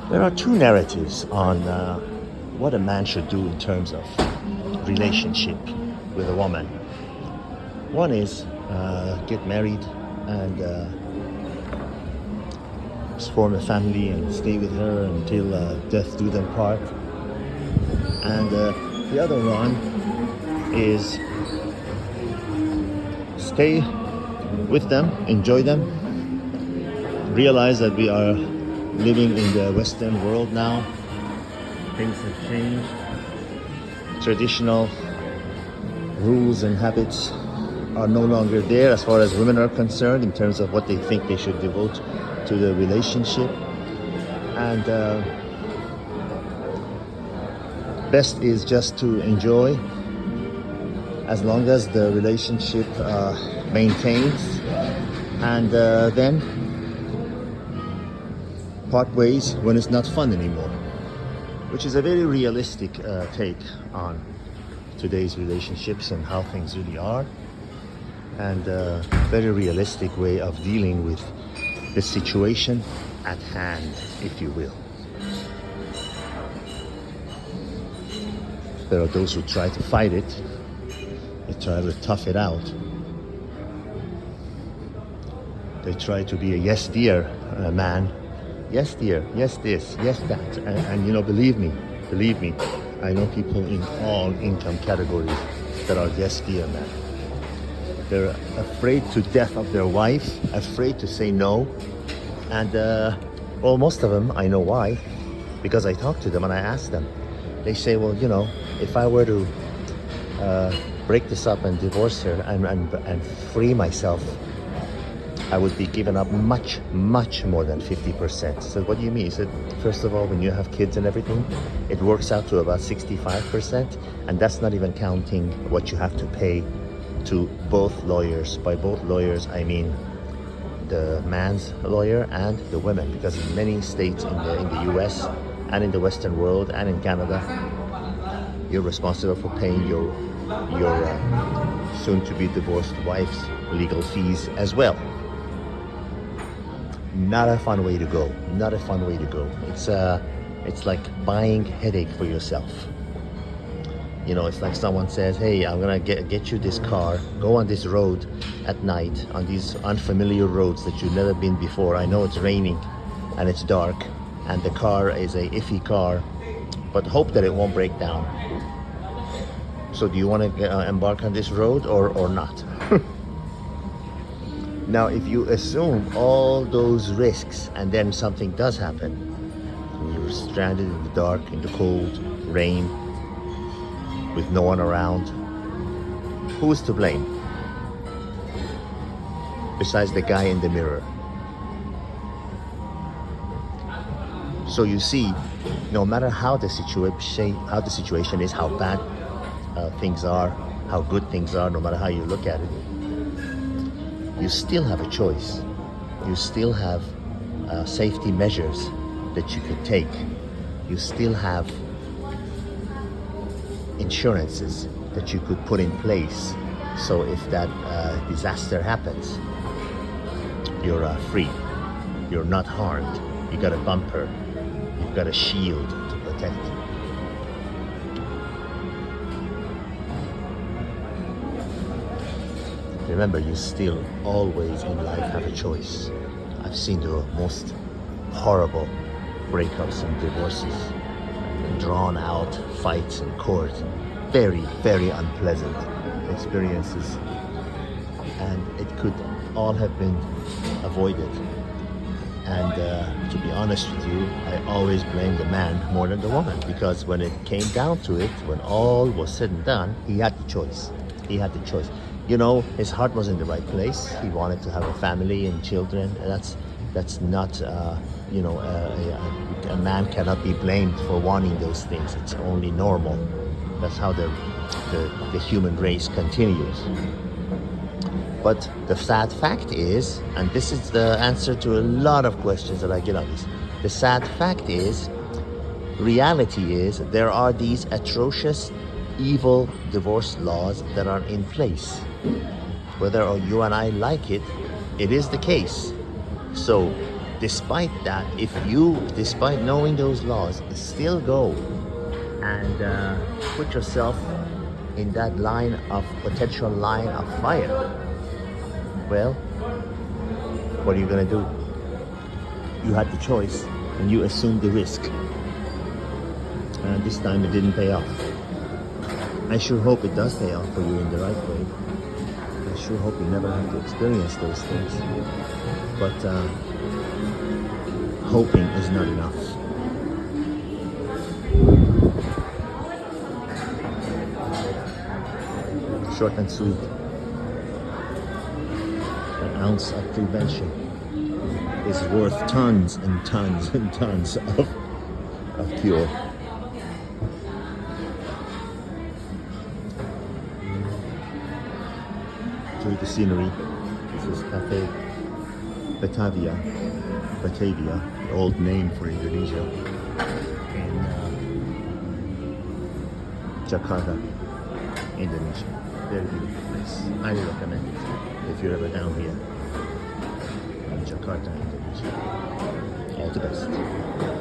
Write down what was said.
There are two narratives on what a man should do in terms of relationship with a woman. One is get married and form a family and stay with her until death do them part. And the other one is stay with them, enjoy them, realize that we are living in the Western world now. Things have changed. Traditional rules and habits are no longer there as far as women are concerned in terms of what they think they should devote to the relationship. And best is just to enjoy as long as the relationship maintains, and then part ways when it's not fun anymore, which is a very realistic take on today's relationships and how things really are, and a very realistic way of dealing with the situation at hand, if you will. There are those who try to fight it, they try to tough it out. They try to be a yes dear man. Yes dear, yes this, yes that. And you know, believe me, I know people in all income categories that are yes dear men. They're afraid to death of their wife, afraid to say no. And well, most of them, I know why, because I talk to them and I ask them. They say, well, you know, if I were to break this up and divorce her and free myself, I would be giving up much, much more than 50%. So what do you mean? He said, first of all, when you have kids and everything, it works out to about 65%. And that's not even counting what you have to pay to both lawyers. By both lawyers, I mean the man's lawyer and the women. Because in many states in the US and in the Western world and in Canada, you're responsible for paying your soon-to-be divorced wife's legal fees as well. Not a fun way to go. Not a fun way to go. It's like buying headache for yourself. You know, it's like someone says, "Hey, I'm gonna get you this car. Go on this road at night on these unfamiliar roads that you've never been before. I know it's raining and it's dark, and the car is a iffy car, but hope that it won't break down. So, do you want to embark on this road or not?" Now, if you assume all those risks and then something does happen, and you're stranded in the dark, in the cold, rain, with no one around, who's to blame? Besides the guy in the mirror. So you see, no matter how the situation is, how bad things are, how good things are, no matter how you look at it, you still have a choice. You still have safety measures that you could take. You still have insurances that you could put in place. So if that disaster happens, you're free. You're not harmed. You got a bumper. You've got a shield to protect you. Remember, you still always in life have a choice. I've seen the most horrible breakups and divorces, drawn out fights in court, very, very unpleasant experiences. And it could all have been avoided. And to be honest with you, I always blame the man more than the woman, because when it came down to it, when all was said and done, he had the choice. He had the choice. You know, his heart was in the right place. He wanted to have a family and children. That's not, you know, a man cannot be blamed for wanting those things. It's only normal. That's how the human race continues. But the sad fact is, and this is the answer to a lot of questions that I get on this, the sad fact is, reality is, there are these atrocious, evil divorce laws that are in place. Whether you and I like it, it is the case. So despite that, if you, despite knowing those laws, still go and put yourself in that potential line of fire, well, what are you gonna do? You had the choice and you assumed the risk. And this time it didn't pay off. I sure hope it does pay off for you in the right way. I sure hope you never have to experience those things. But hoping is not enough. Short and sweet. An ounce of prevention is worth tons and tons and tons of cure. Enjoy the scenery. This is Cafe Batavia, the old name for Indonesia, in Jakarta, Indonesia. Very beautiful place. Highly recommend it if you're ever down here in Jakarta, Indonesia. All the best.